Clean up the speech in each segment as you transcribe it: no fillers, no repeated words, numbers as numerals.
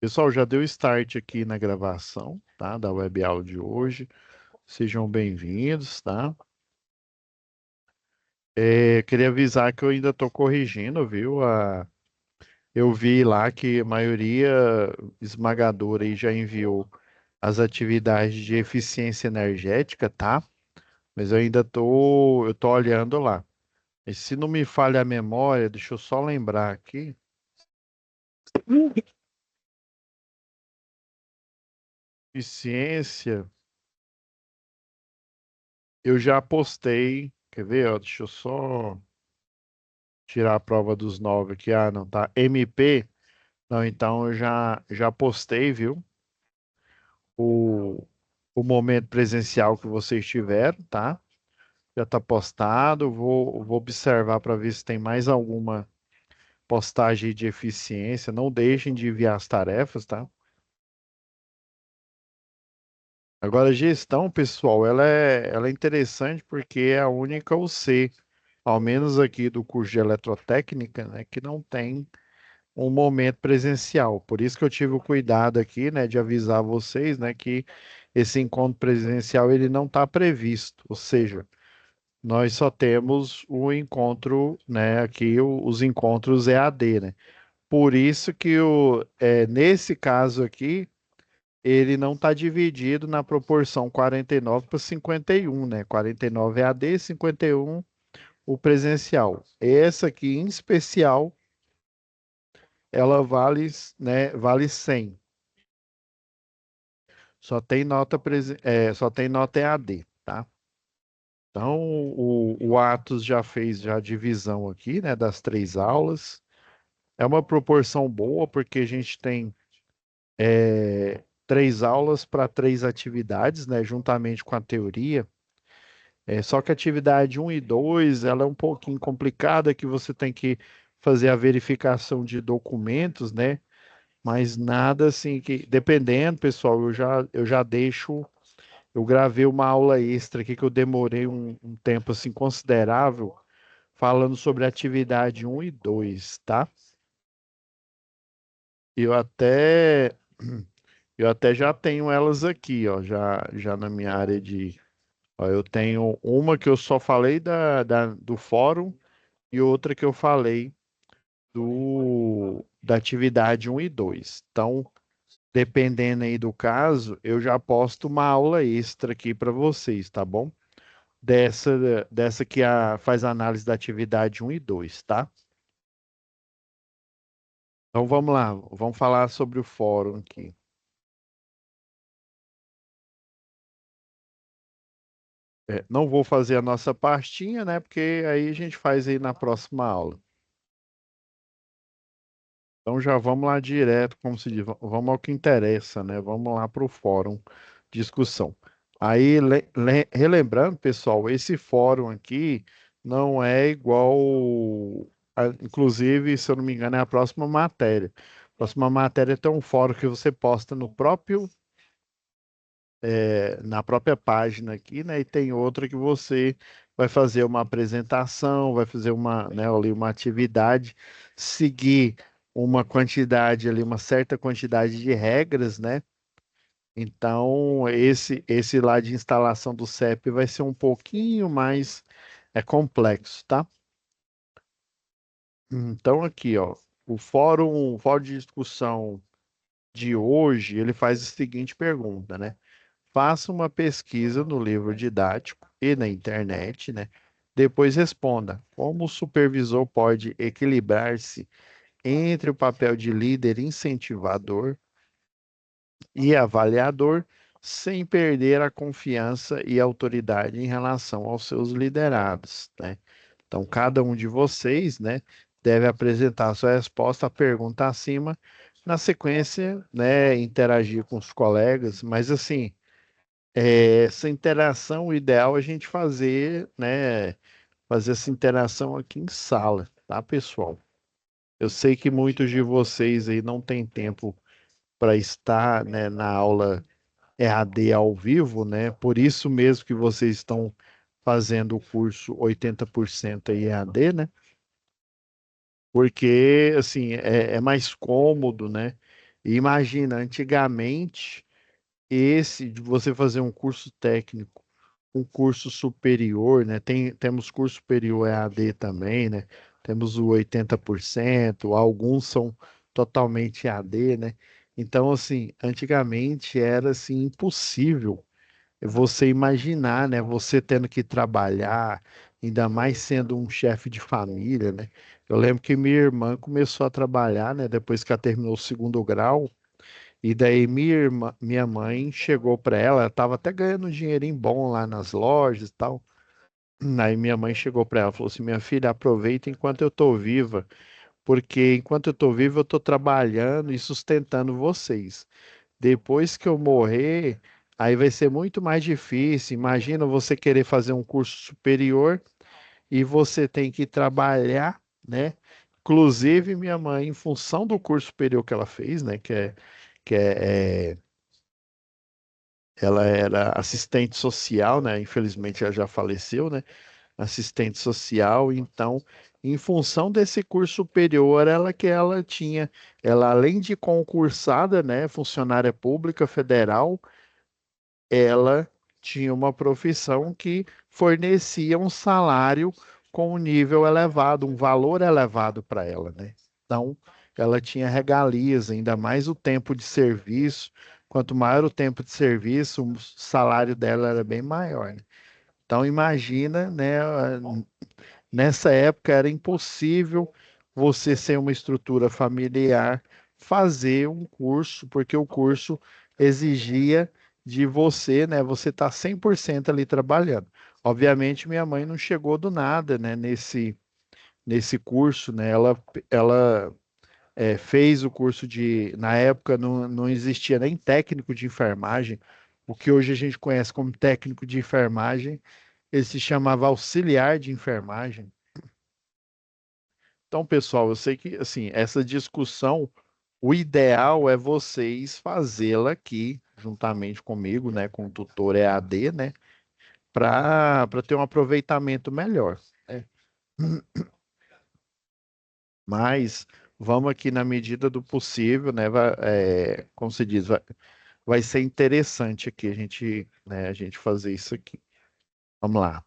Pessoal, já deu start aqui na gravação, tá? Da web aula de hoje. Sejam bem-vindos, tá? Queria avisar que eu ainda estou corrigindo, viu? Eu vi lá que a maioria esmagadora aí já enviou as atividades de eficiência energética, tá? Mas eu tô olhando lá. E se não me falha a memória, deixa eu só lembrar aqui. Eficiência, eu já postei. Quer ver? Ó, deixa eu só tirar a prova dos 9 aqui. Ah, não, tá. MP. Não, então eu já postei, viu? O, o momento presencial que vocês tiveram, tá? Já tá postado. Vou observar para ver se tem mais alguma postagem de eficiência. Não deixem de enviar as tarefas, tá? Agora, a gestão, pessoal, ela é interessante porque é a única UC, ao menos aqui do curso de eletrotécnica, né, que não tem um momento presencial. Por isso que eu tive o cuidado aqui, né, de avisar vocês, né, que esse encontro presencial ele não está previsto. Ou seja, nós só temos o encontro, né, aqui os encontros EAD, né? Por isso que nesse caso aqui ele não está dividido na proporção 49 para 51, né? 49 EAD, 51 o presencial. Essa aqui em especial ela vale, né, vale 100. Só tem nota EAD, tá? Então, o Atos já fez já a divisão aqui, né, das 3 aulas. É uma proporção boa, porque a gente tem 3 aulas para 3 atividades, né, juntamente com a teoria. Só que a atividade um e 2 ela é um pouquinho complicada, que você tem que fazer a verificação de documentos, né? Mas nada assim que, dependendo, pessoal, eu já deixo. Eu gravei uma aula extra aqui que eu demorei um tempo assim considerável falando sobre a atividade um e 2, tá? Eu até eu até já tenho elas aqui, ó, já na minha área de, ó, eu tenho uma que eu só falei do fórum e outra que eu falei da atividade um e 2. Então, dependendo aí do caso, eu já posto uma aula extra aqui para vocês, tá bom? Dessa que faz a análise da atividade um e 2, tá? Então vamos lá, vamos falar sobre o fórum aqui. Não vou fazer a nossa pastinha, né? Porque aí a gente faz aí na próxima aula. Então já vamos lá direto, como se diz, vamos ao que interessa, né? Vamos lá para o fórum discussão. Aí, relembrando, pessoal, esse fórum aqui não é igual, inclusive, se eu não me engano, é a próxima matéria. A próxima matéria tem um fórum que você posta no próprio, na própria página aqui, né? E tem outra que você vai fazer uma apresentação, vai fazer uma, né, ali uma atividade, seguir uma quantidade ali, uma certa quantidade de regras, né? Então, esse lá de instalação do CEP vai ser um pouquinho mais complexo, tá? Então, aqui, ó, o fórum de discussão de hoje, ele faz a seguinte pergunta, né? Faça uma pesquisa no livro didático e na internet, né? Depois responda: como o supervisor pode equilibrar-se entre o papel de líder incentivador e avaliador, sem perder a confiança e autoridade em relação aos seus liderados, né? Então, cada um de vocês, né, deve apresentar a sua resposta à pergunta acima. Na sequência, né, interagir com os colegas, mas assim, essa interação, o ideal é a gente fazer, né, fazer essa interação aqui em sala, tá, pessoal? Eu sei que muitos de vocês aí não têm tempo para estar, né, na aula EAD ao vivo, né? Por isso mesmo que vocês estão fazendo o curso 80% aí EAD, né? Porque, assim, é mais cômodo, né? E imagina, antigamente, esse de você fazer um curso técnico, um curso superior, né? Temos curso superior EAD também, né? Temos o 80%, alguns são totalmente EAD, né? Então, assim, antigamente era assim impossível você imaginar, né? Você tendo que trabalhar, ainda mais sendo um chefe de família, né? Eu lembro que minha irmã começou a trabalhar, né? Depois que ela terminou o segundo grau, e daí minha mãe chegou para ela estava até ganhando um dinheirinho bom lá nas lojas e tal. Aí minha mãe chegou para ela e falou assim: Minha filha, aproveita enquanto eu estou viva, porque enquanto eu estou viva, eu estou trabalhando e sustentando vocês. Depois que eu morrer, aí vai ser muito mais difícil. Imagina você querer fazer um curso superior e você tem que trabalhar, né? Inclusive, minha mãe, em função do curso superior que ela fez, né? Que é ela era assistente social, né? Infelizmente ela já faleceu, né? Assistente social, então, em função desse curso superior, ela tinha, ela além de concursada, né, funcionária pública federal, ela tinha uma profissão que fornecia um salário com um nível elevado, um valor elevado para ela, né? Então, ela tinha regalias, ainda mais o tempo de serviço. Quanto maior o tempo de serviço, o salário dela era bem maior, né? Então, imagina, né? Nessa época era impossível você ser uma estrutura familiar, fazer um curso, porque o curso exigia de você, né? Você tá 100% ali trabalhando. Obviamente, minha mãe não chegou do nada, né? Nesse curso, né? Ela fez o curso na época não existia nem técnico de enfermagem, o que hoje a gente conhece como técnico de enfermagem, ele se chamava auxiliar de enfermagem. Então, pessoal, eu sei que assim, essa discussão, o ideal é vocês fazê-la aqui, juntamente comigo, né, com o tutor EAD, né, para ter um aproveitamento melhor, né? Mas vamos aqui na medida do possível, né, como se diz, vai ser interessante aqui a gente fazer isso aqui. Vamos lá.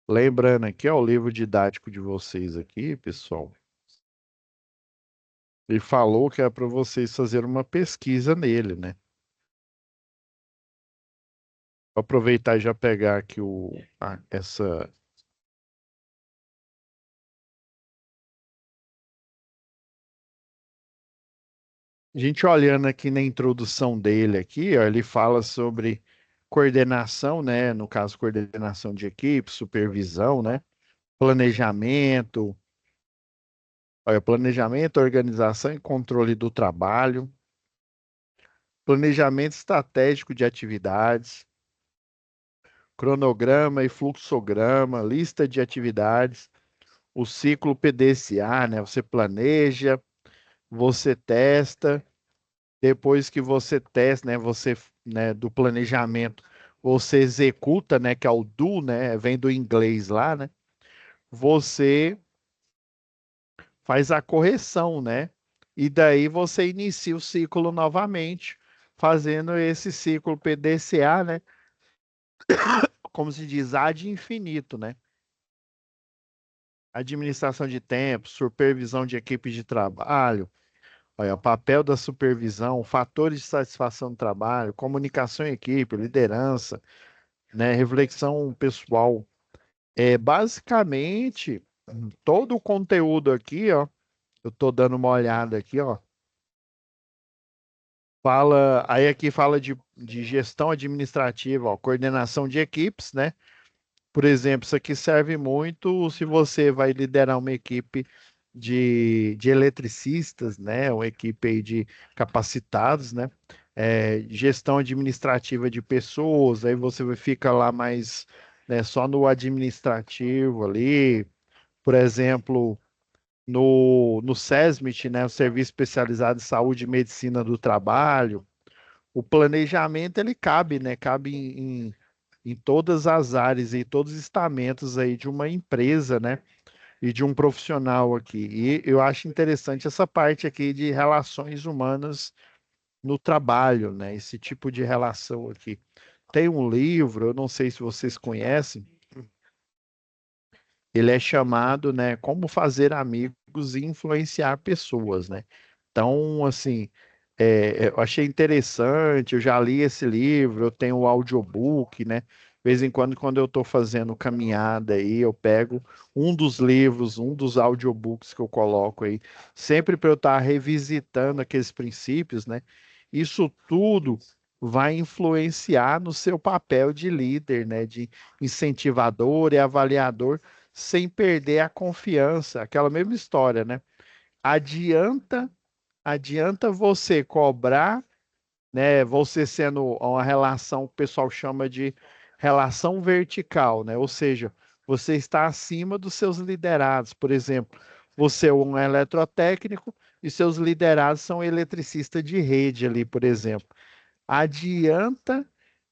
Lembrando aqui, ó, o livro didático de vocês aqui, pessoal. Ele falou que é para vocês fazerem uma pesquisa nele, né? Vou aproveitar e já pegar aqui essa. A gente olhando aqui na introdução dele aqui, ó, ele fala sobre coordenação, né? No caso, coordenação de equipe, supervisão, né? Planejamento, olha, planejamento, organização e controle do trabalho, planejamento estratégico de atividades, cronograma e fluxograma, lista de atividades, o ciclo PDCA, né? Você planeja, você testa. Depois que você testa, né, né, do planejamento, você executa, né, que é o do, né, vem do inglês lá, né? Você faz a correção, né? E daí você inicia o ciclo novamente, fazendo esse ciclo PDCA, né? Como se diz, ad infinito, né? Administração de tempo, supervisão de equipes de trabalho. Olha, o papel da supervisão, fatores de satisfação do trabalho, comunicação em equipe, liderança, né? Reflexão pessoal. Basicamente, todo o conteúdo aqui, ó, eu tô dando uma olhada aqui, ó, aí aqui fala de gestão administrativa, ó, coordenação de equipes, né? Por exemplo, isso aqui serve muito se você vai liderar uma equipe de eletricistas, né? Uma equipe aí de capacitados, né? Gestão administrativa de pessoas, aí você fica lá mais, né, só no administrativo ali, por exemplo, no SESMIT, né? O Serviço Especializado em Saúde e Medicina do Trabalho, o planejamento ele cabe, né? Cabe em todas as áreas, em todos os estamentos aí de uma empresa, né? e de um profissional aqui. E eu acho interessante essa parte aqui de relações humanas no trabalho, né? Esse tipo de relação aqui. Tem um livro, eu não sei se vocês conhecem, ele é chamado, né, Como Fazer Amigos e Influenciar Pessoas, né? Então, assim, eu achei interessante, eu já li esse livro, eu tenho o audiobook, né? De vez em quando, quando eu estou fazendo caminhada aí, eu pego um dos livros, um dos audiobooks que eu coloco aí, sempre para eu estar revisitando aqueles princípios, né? Isso tudo vai influenciar no seu papel de líder, né? De incentivador e avaliador, sem perder a confiança, aquela mesma história, né? Adianta você cobrar, né? Você sendo uma relação que o pessoal chama de relação vertical, né? Ou seja, você está acima dos seus liderados. Por exemplo, você é um eletrotécnico e seus liderados são eletricistas de rede ali, por exemplo. Adianta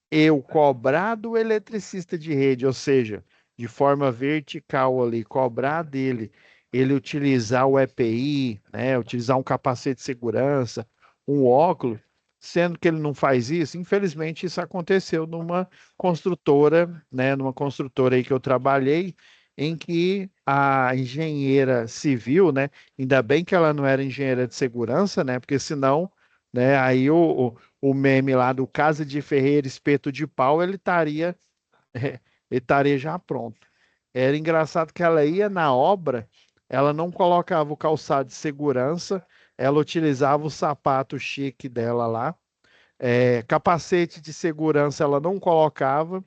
eu cobrar do eletricista de rede, ou seja, de forma vertical ali, cobrar dele, ele utilizar o EPI, né, utilizar um capacete de segurança, um óculos, sendo que ele não faz isso, infelizmente isso aconteceu numa construtora, né, numa construtora aí que eu trabalhei, em que a engenheira civil, né, ainda bem que ela não era engenheira de segurança, né, porque senão, né, aí o meme lá do Casa de Ferreira, espeto de pau, ele estaria já pronto. Era engraçado que ela ia na obra, ela não colocava o calçado de segurança, ela utilizava o sapato chique dela lá. Capacete de segurança ela não colocava.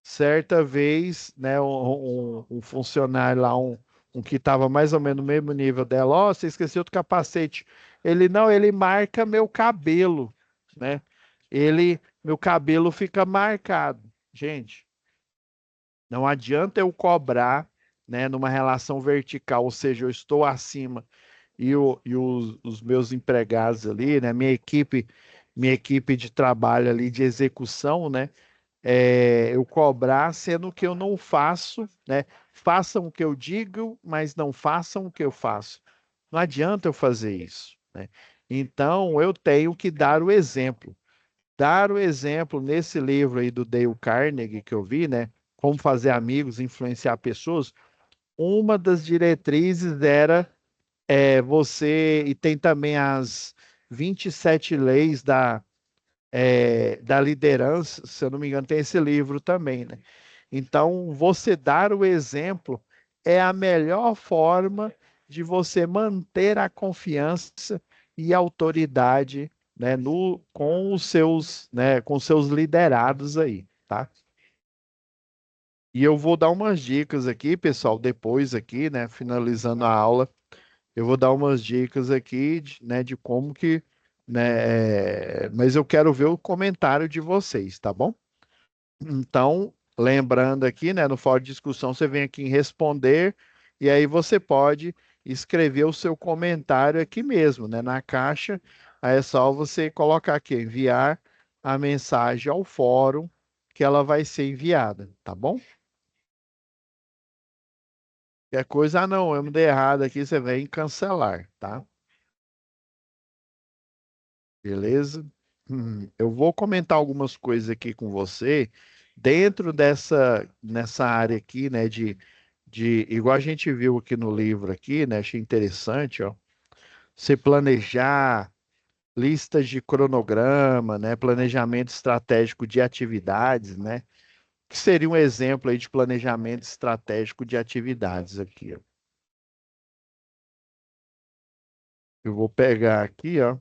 Certa vez, né, um funcionário lá, um que estava mais ou menos no mesmo nível dela, ó, você esqueceu do capacete. Ele, não, ele marca meu cabelo, né? Meu cabelo fica marcado. Gente, não adianta eu cobrar, né, numa relação vertical, ou seja, eu estou acima e os meus empregados ali, né, minha equipe de trabalho ali de execução, né? Eu cobrar, sendo que eu não faço, né? Façam o que eu digo, mas não façam o que eu faço. Não adianta eu fazer isso, né? Então, eu tenho que dar o exemplo. Dar o exemplo nesse livro aí do Dale Carnegie que eu vi, né? Como fazer amigos, influenciar pessoas. Uma das diretrizes era e tem também as 27 leis da liderança, se eu não me engano, tem esse livro também, né? Então, você dar o exemplo é a melhor forma de você manter a confiança e a autoridade, né, com os seus liderados aí, tá? E eu vou dar umas dicas aqui, pessoal, depois aqui, né, finalizando a aula, eu vou dar umas dicas aqui, né, de como que, né, mas eu quero ver o comentário de vocês, tá bom? Então, lembrando aqui, né, no fórum de discussão, você vem aqui em responder, e aí você pode escrever o seu comentário aqui mesmo, né, na caixa. Aí é só você colocar aqui, enviar a mensagem ao fórum, que ela vai ser enviada, tá bom? Qualquer coisa, ah, não, eu me dei errado aqui, você vem cancelar, tá? Beleza? Eu vou comentar algumas coisas aqui com você dentro nessa área aqui, né, igual a gente viu aqui no livro aqui, né, achei interessante, ó, você planejar listas de cronograma, né, planejamento estratégico de atividades, né, que seria um exemplo aí de planejamento estratégico de atividades aqui, ó. Eu vou pegar aqui, ó.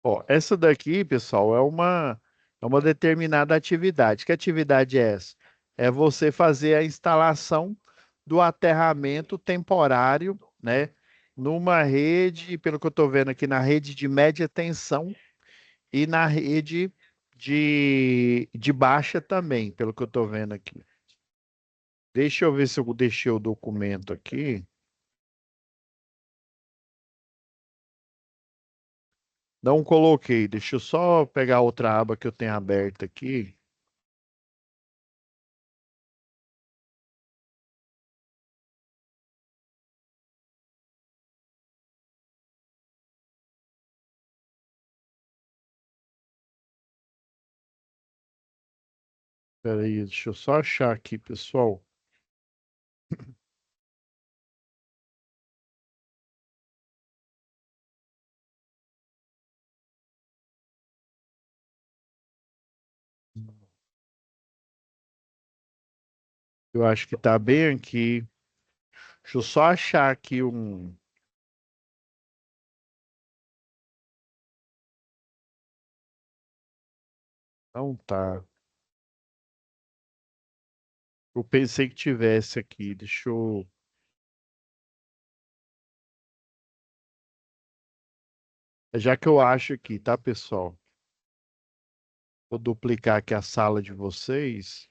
Ó, essa daqui, pessoal, é uma determinada atividade. Que atividade é essa? É você fazer a instalação do aterramento temporário, né? Numa rede, pelo que eu estou vendo aqui, na rede de média tensão e na rede de baixa também, pelo que eu estou vendo aqui. Deixa eu ver se eu deixei o documento aqui. Não coloquei. Deixa eu só pegar outra aba que eu tenho aberta aqui. Espera aí, deixa eu só achar aqui, pessoal. Eu acho que tá bem aqui. Deixa eu só achar aqui um. Não tá. Eu pensei que tivesse aqui. Deixa eu. Já que eu acho aqui, tá, pessoal? Vou duplicar aqui a sala de vocês.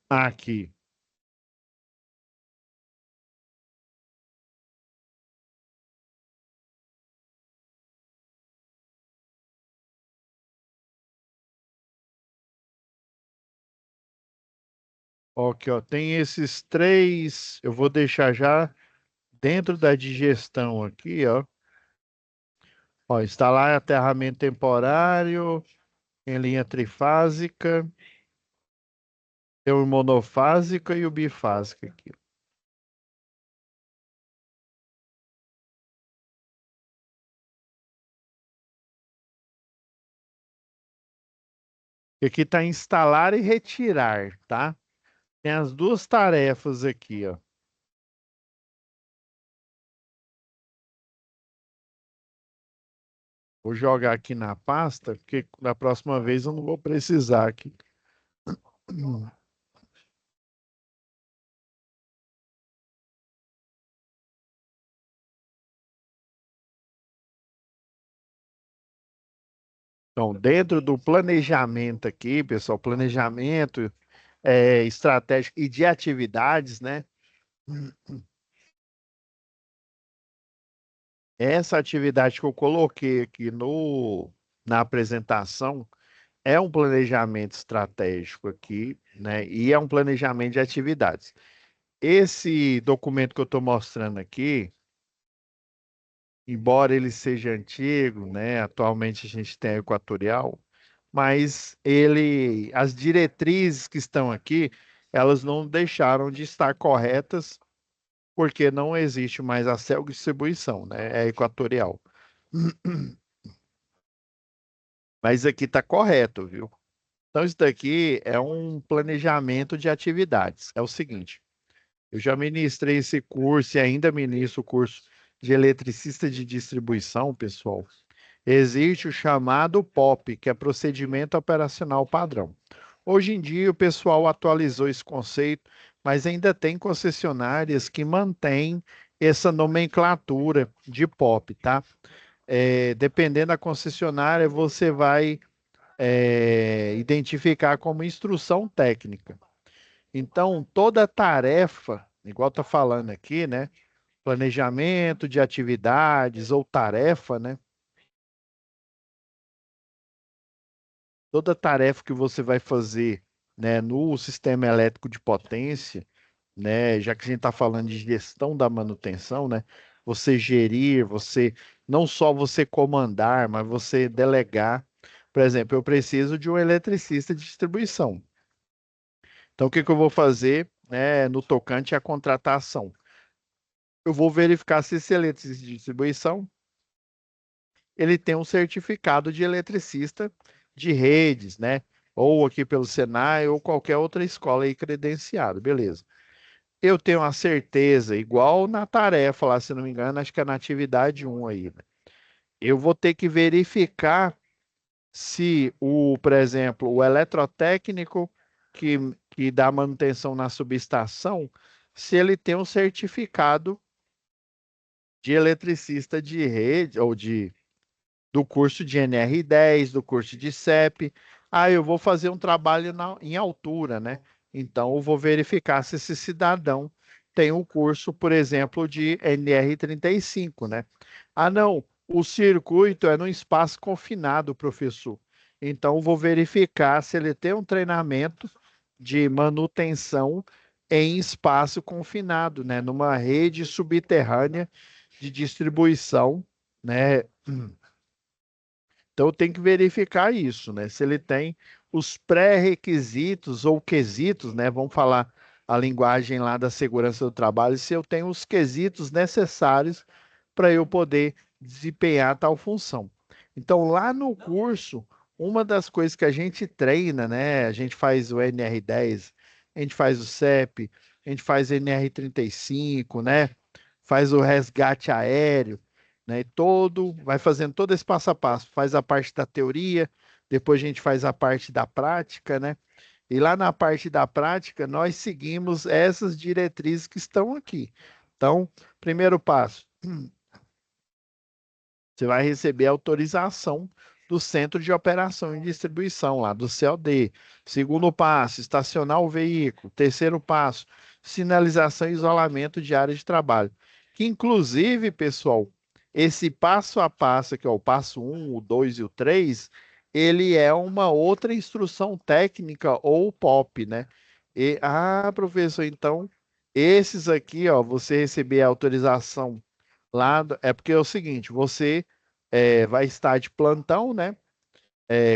Aqui. Ok, ó. Tem esses três. Eu vou deixar já dentro da digestão aqui, ó. Ó, instalar aterramento temporário em linha trifásica. Tem o monofásico e o bifásico aqui. E aqui está instalar e retirar, tá? Tem as duas tarefas aqui, ó. Vou jogar aqui na pasta, porque da próxima vez eu não vou precisar aqui. Então, dentro do planejamento aqui, pessoal, planejamento estratégico e de atividades, né? Essa atividade que eu coloquei aqui na apresentação é um planejamento estratégico aqui, né? E é um planejamento de atividades. Esse documento que eu estou mostrando aqui, embora ele seja antigo, né? Atualmente a gente tem a Equatorial, mas as diretrizes que estão aqui, elas não deixaram de estar corretas, porque não existe mais a célula distribuição, né? É Equatorial. Mas aqui está correto, viu? Então, isso daqui é um planejamento de atividades. É o seguinte, eu já ministrei esse curso e ainda ministro o curso de eletricista de distribuição, pessoal. Existe o chamado POP, que é Procedimento Operacional Padrão. Hoje em dia, o pessoal atualizou esse conceito, mas ainda tem concessionárias que mantêm essa nomenclatura de POP, tá? Dependendo da concessionária, você vai identificar como instrução técnica. Então, toda tarefa, igual está falando aqui, né? Planejamento de atividades ou tarefa, né? Toda tarefa que você vai fazer, né, no sistema elétrico de potência, né, já que a gente está falando de gestão da manutenção, né, você gerir, você não só você comandar, mas você delegar. Por exemplo, eu preciso de um eletricista de distribuição. Então, o que que eu vou fazer, né, no tocante à contratação? Eu vou verificar se esse eletricista de distribuição ele tem um certificado de eletricista de redes, né? Ou aqui pelo Senai ou qualquer outra escola aí credenciada, beleza. Eu tenho a certeza, igual na tarefa lá, se não me engano, acho que é na atividade um aí, né? Eu vou ter que verificar se por exemplo, o eletrotécnico que dá manutenção na subestação, se ele tem um certificado de eletricista de rede ou do curso de NR10, do curso de CEP. Ah, eu vou fazer um trabalho em altura, né? Então, eu vou verificar se esse cidadão tem um curso, por exemplo, de NR35, né? Ah, não, o circuito é num espaço confinado, professor. Então, eu vou verificar se ele tem um treinamento de manutenção em espaço confinado, né? Numa rede subterrânea de distribuição, né? Então tem que verificar isso, né? Se ele tem os pré-requisitos ou quesitos, né? Vamos falar a linguagem lá da segurança do trabalho, se eu tenho os quesitos necessários para eu poder desempenhar tal função. Então, lá no curso, uma das coisas que a gente treina, né? A gente faz o NR10, a gente faz o CEP, a gente faz NR35, né? Faz o resgate aéreo, né? E vai fazendo todo esse passo a passo, faz a parte da teoria, depois a gente faz a parte da prática, né? E lá na parte da prática, nós seguimos essas diretrizes que estão aqui. Então, primeiro passo, você vai receber autorização do Centro de Operação e Distribuição, lá do COD. Segundo passo, estacionar o veículo. Terceiro passo, sinalização e isolamento de área de trabalho. Que, inclusive, pessoal, esse passo a passo, que é o passo um, o 2 e o 3, ele é uma outra instrução técnica ou POP, né? Professor, então, esses aqui, ó, você receber a autorização lá, é porque é o seguinte, você vai estar de plantão, né?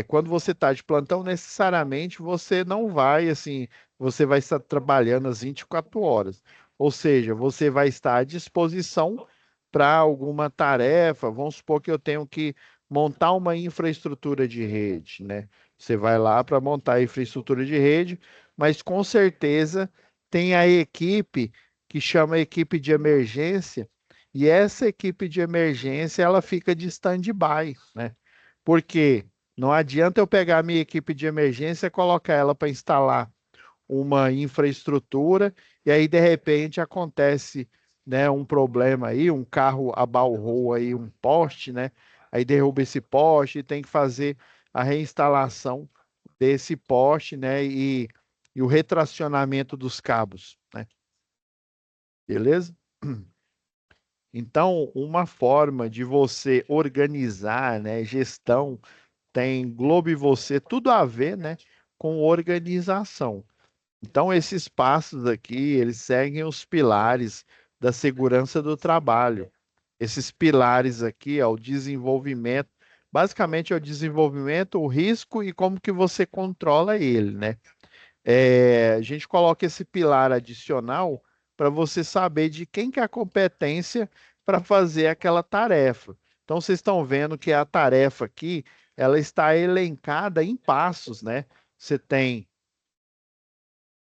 Quando você está de plantão, necessariamente você não vai, assim, você vai estar trabalhando às 24 horas. Ou seja, você vai estar à disposição para alguma tarefa. Vamos supor que eu tenho que montar uma infraestrutura de rede, né? Você vai lá para montar a infraestrutura de rede, mas com certeza tem a equipe que chama equipe de emergência, e essa equipe de emergência ela fica de stand-by, né? Porque não adianta eu pegar a minha equipe de emergência e colocar ela para instalar uma infraestrutura e aí de repente acontece, né, um problema aí, um carro abalrou aí um poste, né? Aí derruba esse poste e tem que fazer a reinstalação desse poste, né? E o retracionamento dos cabos, né? Beleza? Então, uma forma de você organizar, né, gestão tem Globo e você tudo a ver, né, com organização. Então, esses passos aqui, eles seguem os pilares da segurança do trabalho. Esses pilares aqui, ó, o desenvolvimento, basicamente é o desenvolvimento, o risco e como que você controla ele, né? A gente coloca esse pilar adicional para você saber de quem que é a competência para fazer aquela tarefa. Então, vocês estão vendo que a tarefa aqui, ela está elencada em passos, né? Você tem,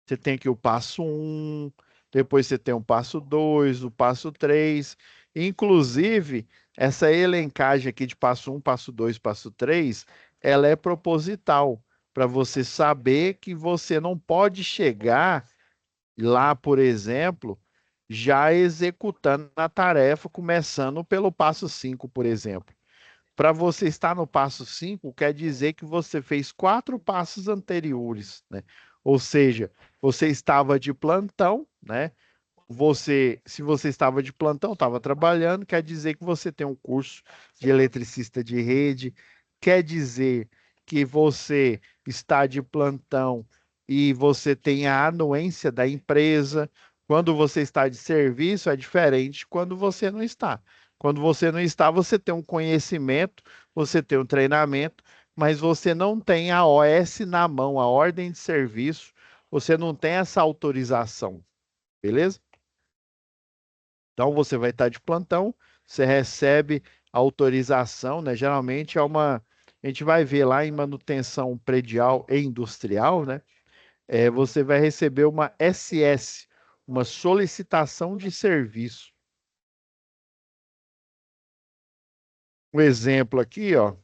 você tem aqui o passo um, depois você tem o passo 2, o passo 3. Inclusive, essa elencagem aqui de passo um, passo 2, passo 3, ela é proposital para você saber que você não pode chegar lá, por exemplo, já executando a tarefa, começando pelo passo 5, por exemplo. Para você estar no passo 5, quer dizer que você fez 4 passos anteriores, né? Ou seja, você estava de plantão, né? Se você estava de plantão, estava trabalhando, quer dizer que você tem um curso de eletricista de rede, quer dizer que você está de plantão e você tem a anuência da empresa. Quando você está de serviço, é diferente quando você não está. Quando você não está, você tem um conhecimento, você tem um treinamento, mas você não tem a OS na mão, a ordem de serviço, você não tem essa autorização, beleza? Então você vai estar de plantão, você recebe a autorização, né? Geralmente a gente vai ver lá em manutenção predial e industrial, né? Você vai receber uma SS, uma solicitação de serviço. Um exemplo aqui, ó,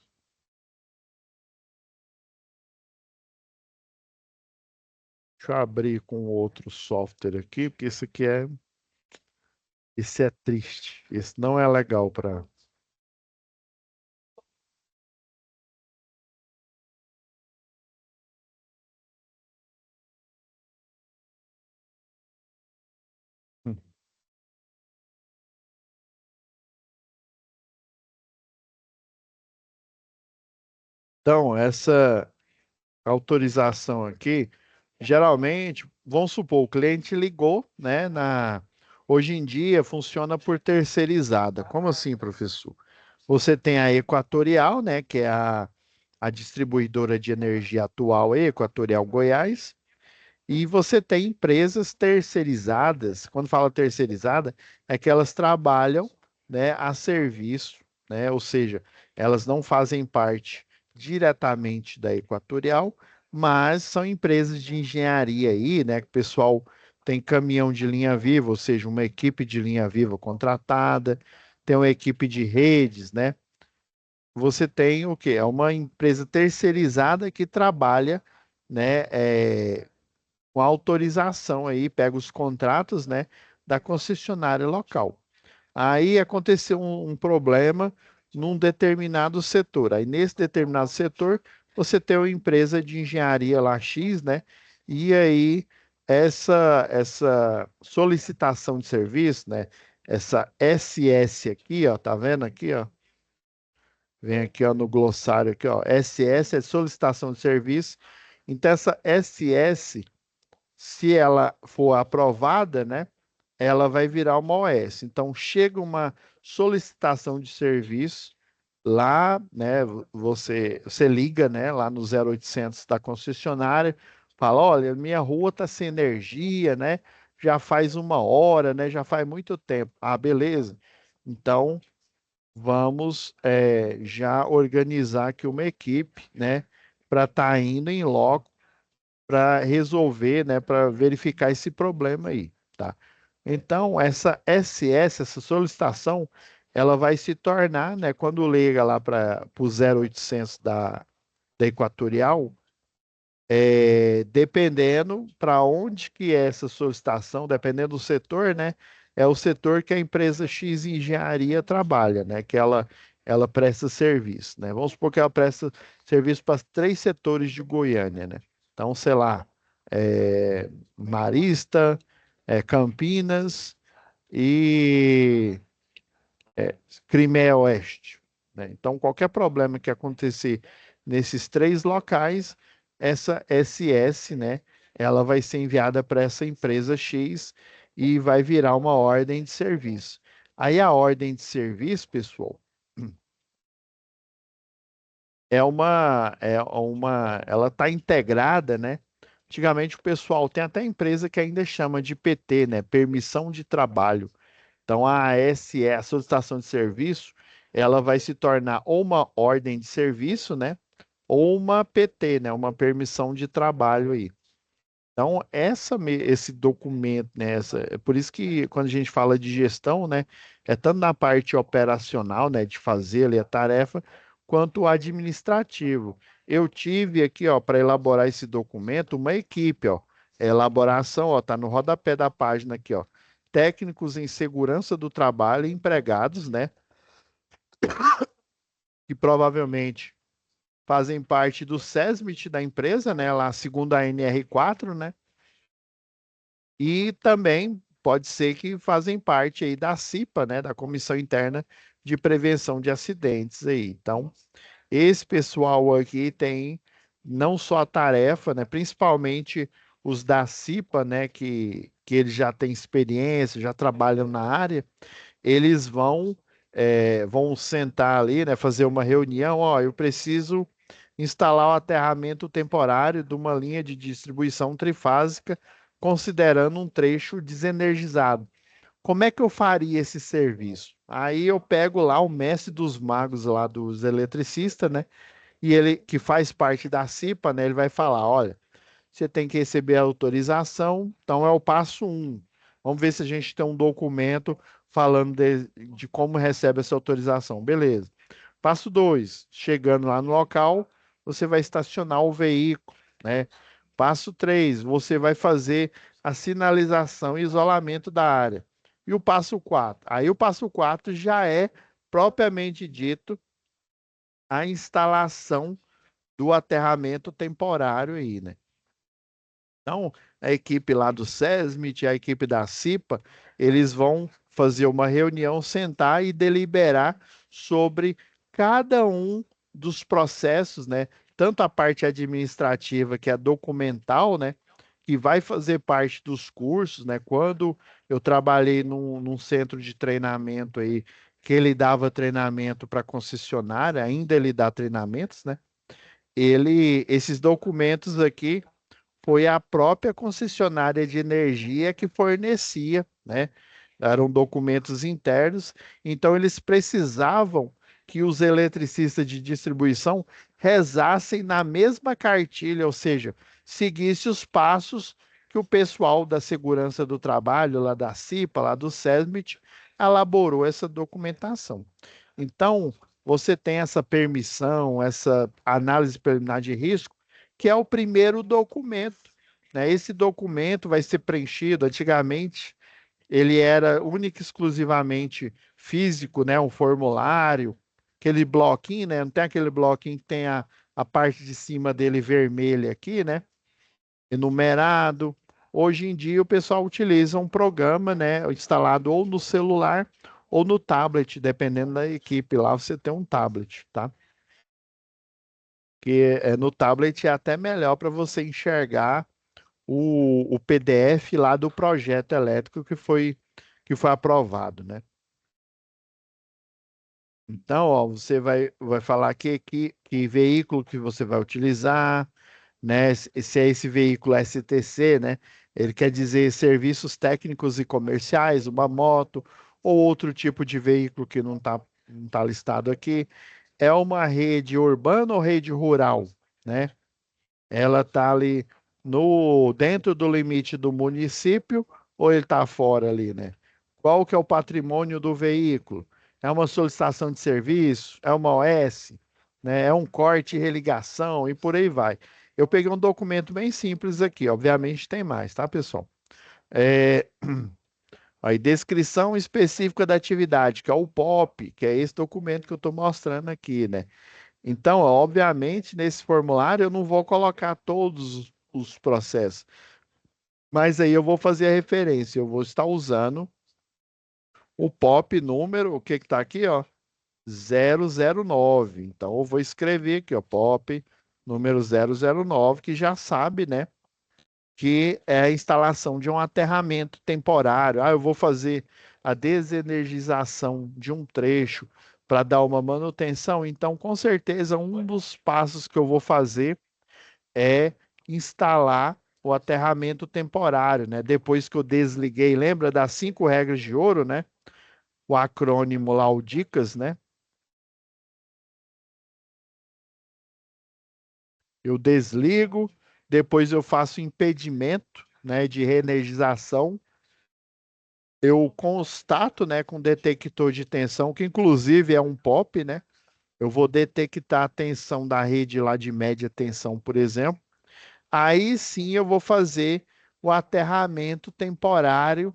Deixa eu abrir com outro software aqui, porque esse é triste. Esse não é legal para. Então, essa autorização aqui, geralmente, vamos supor, o cliente ligou, né, hoje em dia funciona por terceirizada. Como assim, professor? Você tem a Equatorial, né, que é a distribuidora de energia atual, Equatorial Goiás, e você tem empresas terceirizadas. Quando fala terceirizada, é que elas trabalham, né, a serviço, né? Ou seja, elas não fazem parte diretamente da Equatorial, mas são empresas de engenharia aí, né? Que o pessoal tem caminhão de linha viva, ou seja, uma equipe de linha viva contratada, tem uma equipe de redes, né? Você tem o quê? É uma empresa terceirizada que trabalha, né? Com autorização aí, pega os contratos, né, da concessionária local. Aí aconteceu um problema num determinado setor. Aí nesse determinado setor, você tem uma empresa de engenharia lá X, né? E aí essa solicitação de serviço, né? Essa SS aqui, ó, tá vendo aqui, ó? Vem aqui, ó, no glossário aqui, ó. SS é solicitação de serviço. Então essa SS, se ela for aprovada, né, ela vai virar uma OS. Então, chega uma solicitação de serviço lá, né, você liga, né, lá no 0800 da concessionária, fala, olha, minha rua está sem energia, né, já faz uma hora, né, já faz muito tempo. Ah, beleza. Então, vamos já organizar aqui uma equipe, né, para estar indo em loco para resolver, né, para verificar esse problema aí, tá? Então, essa SS, essa solicitação, ela vai se tornar, né, quando liga lá para o 0800 da Equatorial, dependendo para onde que é essa solicitação, dependendo do setor, né, é o setor que a empresa X Engenharia trabalha, né, que ela presta serviço, né? Vamos supor que ela presta serviço para 3 setores de Goiânia, né? Então, sei lá, Marista, Campinas e Crimeia Oeste, né? Então, qualquer problema que acontecer nesses 3 locais, essa SS, né, ela vai ser enviada para essa empresa X e vai virar uma ordem de serviço. Aí a ordem de serviço, pessoal, ela está integrada, né? Antigamente o pessoal tem até empresa que ainda chama de PT, né? Permissão de trabalho. Então, a ASE, a solicitação de serviço, ela vai se tornar ou uma ordem de serviço, né? Ou uma PT, né? Uma permissão de trabalho aí. Então, esse documento, né? É por isso que quando a gente fala de gestão, né? É tanto na parte operacional, né? De fazer ali a tarefa, quanto o administrativo. Eu tive aqui, ó, para elaborar esse documento, uma equipe, ó. Elaboração, ó, tá no rodapé da página aqui, ó. Técnicos em segurança do trabalho, empregados, né? Que provavelmente fazem parte do SESMIT da empresa, né? Lá, segundo a NR4, né? E também pode ser que fazem parte aí da CIPA, né? Da Comissão Interna de Prevenção de Acidentes aí. Então, esse pessoal aqui tem não só a tarefa, né? Principalmente os da CIPA, né? Que eles já têm experiência, já trabalham na área, eles vão sentar ali, né, fazer uma reunião. Ó, eu preciso instalar o aterramento temporário de uma linha de distribuição trifásica, considerando um trecho desenergizado. Como é que eu faria esse serviço? Aí eu pego lá o mestre dos magos lá dos eletricistas, né? E ele que faz parte da CIPA, né? Ele vai falar, olha, você tem que receber a autorização. Então, é o passo um. Vamos ver se a gente tem um documento falando de como recebe essa autorização. Beleza. Passo 2, chegando lá no local, você vai estacionar o veículo, né? Passo 3, você vai fazer a sinalização e isolamento da área. E o passo 4? Aí o passo 4 já é propriamente dito a instalação do aterramento temporário aí, né? Então, a equipe lá do SESMIT, a equipe da CIPA, eles vão fazer uma reunião, sentar e deliberar sobre cada um dos processos, né? Tanto a parte administrativa, que é documental, né? Que vai fazer parte dos cursos, né? Quando eu trabalhei num centro de treinamento aí, que ele dava treinamento para concessionária, ainda ele dá treinamentos, né? Esses documentos aqui foi a própria concessionária de energia que fornecia, né? Eram documentos internos, então eles precisavam que os eletricistas de distribuição rezassem na mesma cartilha, ou seja, seguisse os passos que o pessoal da segurança do trabalho, lá da CIPA, lá do SESMIT, elaborou essa documentação. Então, você tem essa permissão, essa análise preliminar de risco, que é o primeiro documento, né? Esse documento vai ser preenchido. Antigamente, ele era único e exclusivamente físico, né? Um formulário, aquele bloquinho, né? Não tem aquele bloquinho que tem a parte de cima dele vermelha aqui, né? Enumerado. Hoje em dia, o pessoal utiliza um programa, né? Instalado ou no celular ou no tablet, dependendo da equipe. Lá você tem um tablet, tá? Que no tablet é até melhor para você enxergar o PDF lá do projeto elétrico que foi aprovado, né? Então, ó, você vai falar que veículo que você vai utilizar, né? Se é esse veículo STC, né? Ele quer dizer serviços técnicos e comerciais, uma moto ou outro tipo de veículo que não tá listado aqui. É uma rede urbana ou rede rural, né? Ela está ali no dentro do limite do município ou ele está fora ali, né? Qual que é o patrimônio do veículo? É uma solicitação de serviço? É uma OS? Né? É um corte e religação e por aí vai. Eu peguei um documento bem simples aqui, obviamente tem mais, tá, pessoal? É, aí, descrição específica da atividade, que é o POP, que é esse documento que eu estou mostrando aqui, né? Então, obviamente, nesse formulário eu não vou colocar todos os processos, mas aí eu vou fazer a referência, eu vou estar usando o POP número, o que está aqui, ó, 009. Então, eu vou escrever aqui, ó, POP número 009, que já sabe, né, que é a instalação de um aterramento temporário. Ah, eu vou fazer a desenergização de um trecho para dar uma manutenção. Então, com certeza, um dos passos que eu vou fazer é instalar o aterramento temporário, né? Depois que eu desliguei, lembra das 5 regras de ouro, né? O acrônimo lá, o DICAS, né? Eu desligo, depois eu faço impedimento, né, de reenergização. Eu constato, né, com detector de tensão, que inclusive é um POP, né? Eu vou detectar a tensão da rede lá de média tensão, por exemplo. Aí sim eu vou fazer o aterramento temporário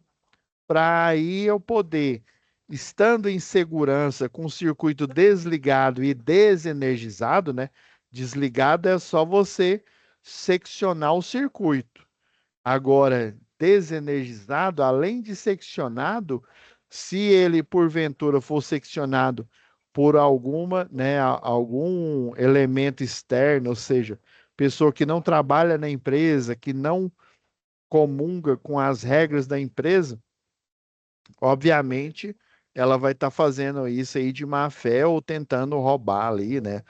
para aí eu poder, estando em segurança, com o circuito desligado e desenergizado, né? Desligado é só você seccionar o circuito. Agora, desenergizado, além de seccionado, se ele porventura for seccionado por alguma, né, algum elemento externo, ou seja, pessoa que não trabalha na empresa, que não comunga com as regras da empresa, obviamente ela vai estar fazendo isso aí de má fé ou tentando roubar ali, né,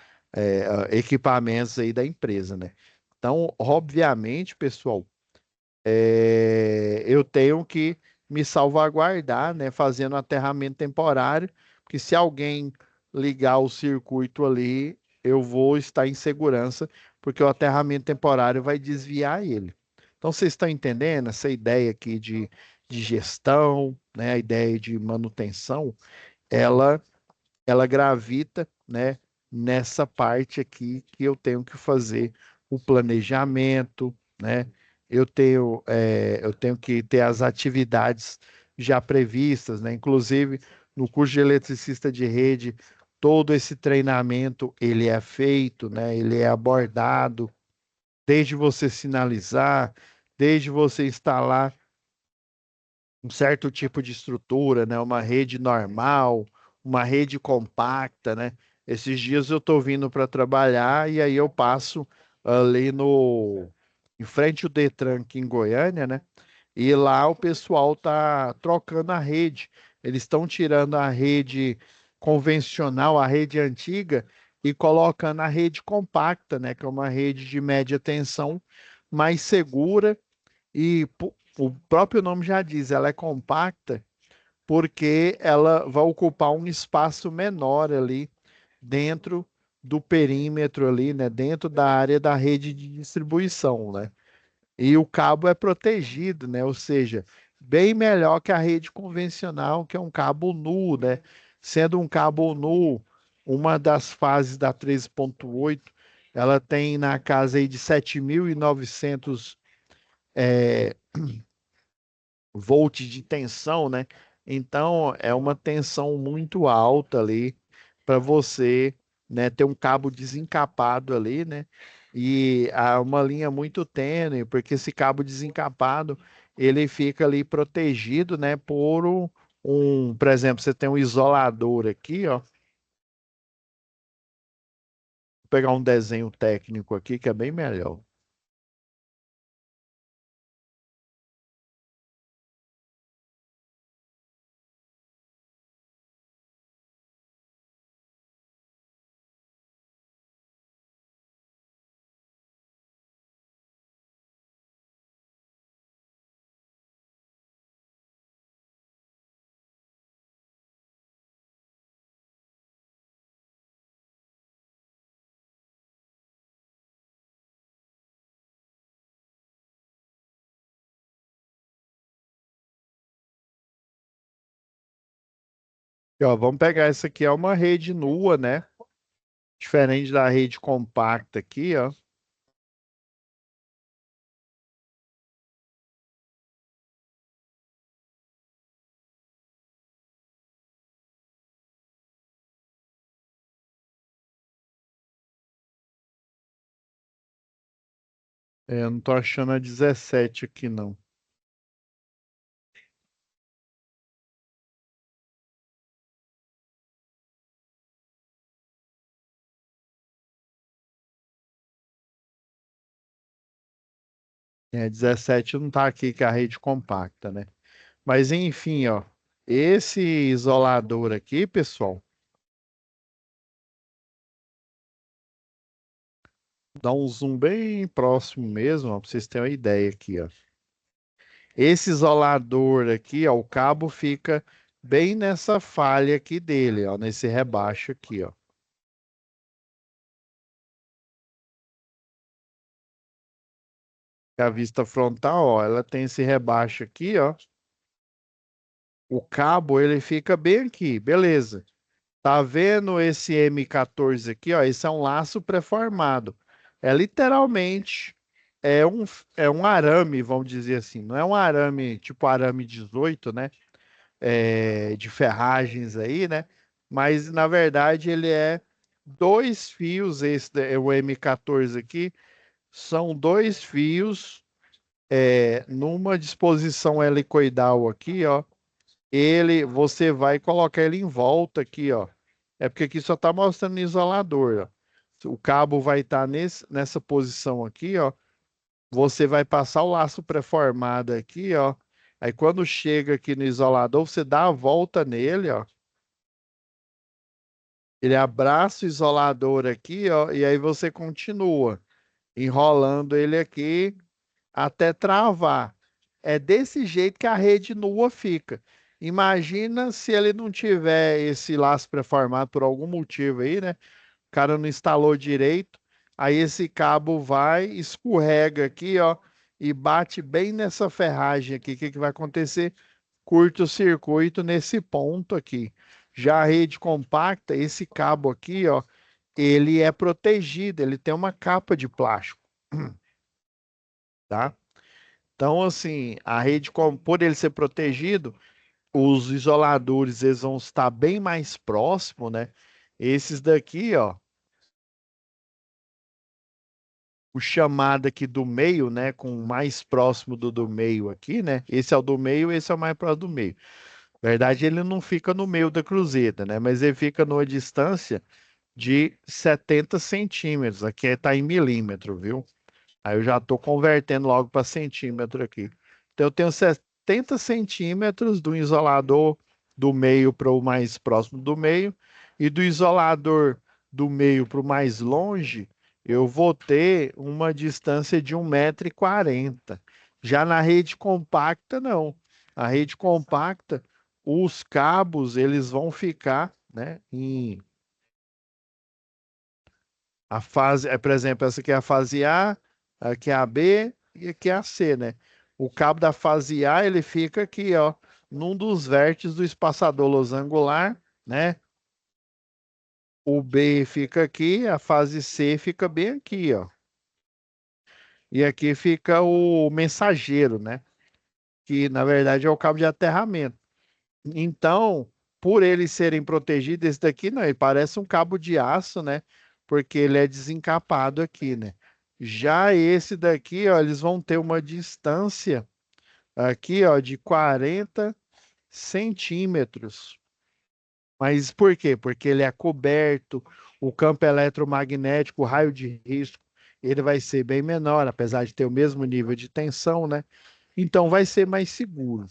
equipamentos aí da empresa, né? Então, obviamente, pessoal, eu tenho que me salvaguardar, né, fazendo aterramento temporário, porque se alguém ligar o circuito ali, eu vou estar em segurança, porque o aterramento temporário vai desviar ele. Então, vocês estão entendendo essa ideia aqui de gestão, né, a ideia de manutenção, ela, ela gravita, né, nessa parte aqui que eu tenho que fazer o planejamento, né? Eu tenho que ter as atividades já previstas, né? Inclusive, no curso de eletricista de rede, todo esse treinamento ele é feito, né? Ele é abordado desde você sinalizar, desde você instalar um certo tipo de estrutura, né? Uma rede normal, uma rede compacta, né? Esses dias eu estou vindo para trabalhar e aí eu passo ali no em frente ao Detran aqui em Goiânia, né? E lá o pessoal tá trocando a rede. Eles estão tirando a rede convencional, a rede antiga, e colocando a rede compacta, né? Que é uma rede de média tensão mais segura e o próprio nome já diz, ela é compacta porque ela vai ocupar um espaço menor ali dentro do perímetro ali, né, dentro da área da rede de distribuição, né? E o cabo é protegido, né? Ou seja, bem melhor que a rede convencional, que é um cabo nu, né? Sendo um cabo nu, uma das fases da 13.8, ela tem na casa aí de 7.900 volts de tensão, né? Então é uma tensão muito alta ali para você, né, ter um cabo desencapado ali, né? E há uma linha muito tênue, porque esse cabo desencapado, ele fica ali protegido, né, por por exemplo, você tem um isolador aqui, ó. Vou pegar um desenho técnico aqui que é bem melhor. E, ó, vamos pegar essa aqui, é uma rede nua, né? Diferente da rede compacta aqui, ó. Eu não tô achando a 17 aqui, não. É, 17 não tá aqui, que é a rede compacta, né? Mas enfim, ó. Esse isolador aqui, pessoal, dá um zoom bem próximo mesmo, ó, pra vocês terem uma ideia aqui, ó. Esse isolador aqui, ó, o cabo fica bem nessa falha aqui dele, ó, nesse rebaixo aqui, ó. A vista frontal, ó, ela tem esse rebaixo aqui, ó. O cabo, ele fica bem aqui, beleza. Tá vendo esse M14 aqui, ó? Esse é um laço pré-formado. É literalmente é um arame, vamos dizer assim. Não é um arame tipo arame 18, né? É, de ferragens aí, né? Mas na verdade ele é dois fios. O M14 aqui são dois fios numa disposição helicoidal aqui, ó. Você vai colocar ele em volta aqui, ó. É porque aqui só tá mostrando isolador, ó. O cabo vai estar nessa posição aqui, ó. Você vai passar o laço pré-formado aqui, ó. Aí quando chega aqui no isolador, você dá a volta nele, ó. Ele abraça o isolador aqui, ó, e aí você continua enrolando ele aqui até travar. É desse jeito que a rede nua fica. Imagina se ele não tiver esse laço pré-formado por algum motivo aí, né? O cara não instalou direito, aí esse cabo vai, escorrega aqui, ó, e bate bem nessa ferragem aqui. O que que vai acontecer? Curto-circuito nesse ponto aqui. Já a rede compacta, esse cabo aqui, ó, ele é protegido, ele tem uma capa de plástico. tá? Então, assim, a rede, por ele ser protegido, os isoladores eles vão estar bem mais próximos, né? Esses daqui, ó, o chamado aqui do meio, né? Com o mais próximo do meio aqui, né? Esse é o do meio, esse é o mais próximo do meio. Na verdade, ele não fica no meio da cruzeta, né? Mas ele fica numa distância de 70 centímetros. Aqui está em milímetro, viu? Aí eu já estou convertendo logo para centímetro aqui. Então eu tenho 70 centímetros do isolador do meio para o mais próximo do meio, e do isolador do meio para o mais longe, eu vou ter uma distância de 1,40 m. Já na rede compacta, não. A rede compacta, os cabos eles vão ficar, né, em a fase, por exemplo, essa aqui é a fase A, aqui é a B e aqui é a C, né? O cabo da fase A, ele fica aqui, ó, num dos vértices do espaçador losangular, né? O B fica aqui, a fase C fica bem aqui, ó. E aqui fica o mensageiro, né? Que na verdade é o cabo de aterramento. Então, por eles serem protegidos, esse daqui não, ele parece um cabo de aço, né? Porque ele é desencapado aqui, né? Já esse daqui, ó, eles vão ter uma distância aqui, ó, de 40 centímetros. Mas por quê? Porque ele é coberto, o campo eletromagnético, o raio de risco, ele vai ser bem menor, apesar de ter o mesmo nível de tensão, né? Então vai ser mais seguro.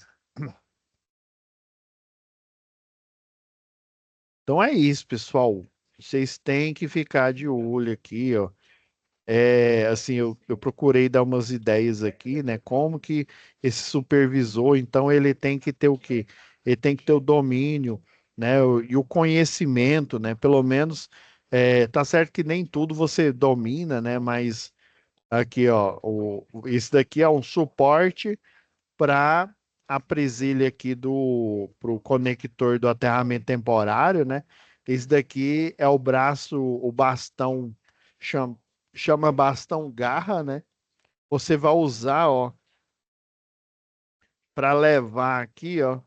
Então é isso, pessoal. Vocês têm que ficar de olho aqui, ó. Assim, eu procurei dar umas ideias aqui, né? Como que esse supervisor, então, ele tem que ter o quê? Ele tem que ter o domínio, né? E o conhecimento, né? Pelo menos, tá certo que nem tudo você domina, né? Mas aqui, ó, esse daqui é um suporte para a presilha aqui pro conector do aterramento temporário, né? Esse daqui é o braço, o bastão, chama, chama bastão garra, né? Você vai usar, ó, para levar aqui, ó,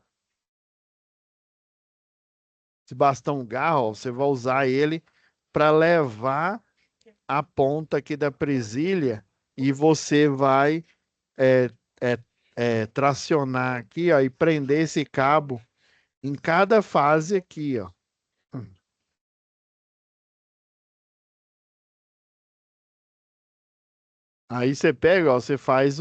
esse bastão garra, ó, você vai usar ele para levar a ponta aqui da presilha, e você vai é, é, tracionar aqui, ó, e prender esse cabo em cada fase aqui, ó. Aí você pega, ó, você faz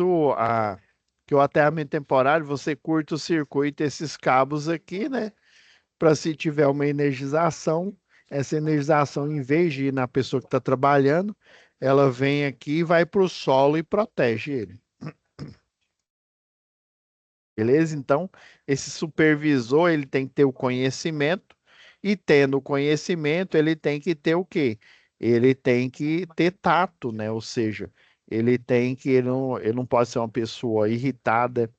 que o aterramento temporário, você curta o circuito esses cabos aqui, né? Para se tiver uma energização, essa energização, em vez de ir na pessoa que está trabalhando, ela vem aqui, vai para o solo e protege ele. Beleza? Então, esse supervisor, ele tem que ter o conhecimento, e tendo o conhecimento, ele tem que ter o quê? Ele tem que ter tato, né? Ou seja, ele não pode ser uma pessoa irritada,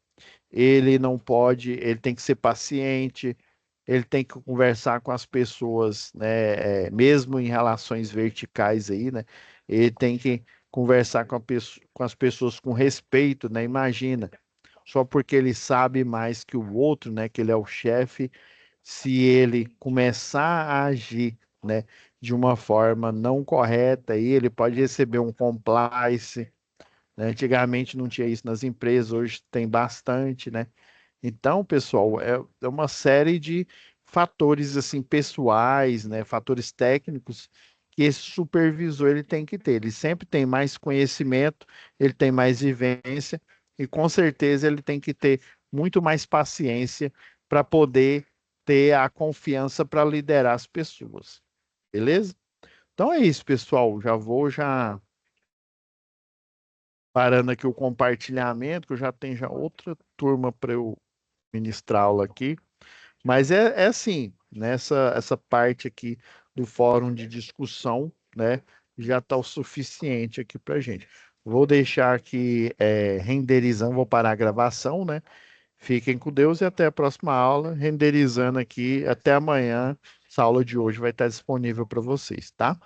ele não pode, ele tem que ser paciente, ele tem que conversar com as pessoas, né? Mesmo em relações verticais aí, né? Ele tem que conversar com as pessoas com respeito, né? Imagina, só porque ele sabe mais que o outro, né, que ele é o chefe, se ele começar a agir, né, de uma forma não correta, aí ele pode receber um compliance, né? Antigamente não tinha isso nas empresas, hoje tem bastante, né? Então, pessoal, é uma série de fatores assim pessoais, né, fatores técnicos que esse supervisor ele tem que ter. Ele sempre tem mais conhecimento, ele tem mais vivência, e com certeza ele tem que ter muito mais paciência para poder ter a confiança para liderar as pessoas. Beleza? Então é isso, pessoal. Já vou já parando aqui o compartilhamento, que eu já tenho já outra turma para eu ministrar aula aqui. Mas é assim, nessa essa parte aqui do fórum de discussão, né, já está o suficiente aqui para gente. Vou deixar aqui renderizando, vou parar a gravação, né? Fiquem com Deus e até a próxima aula. Renderizando aqui, até amanhã. Essa aula de hoje vai estar disponível para vocês, tá?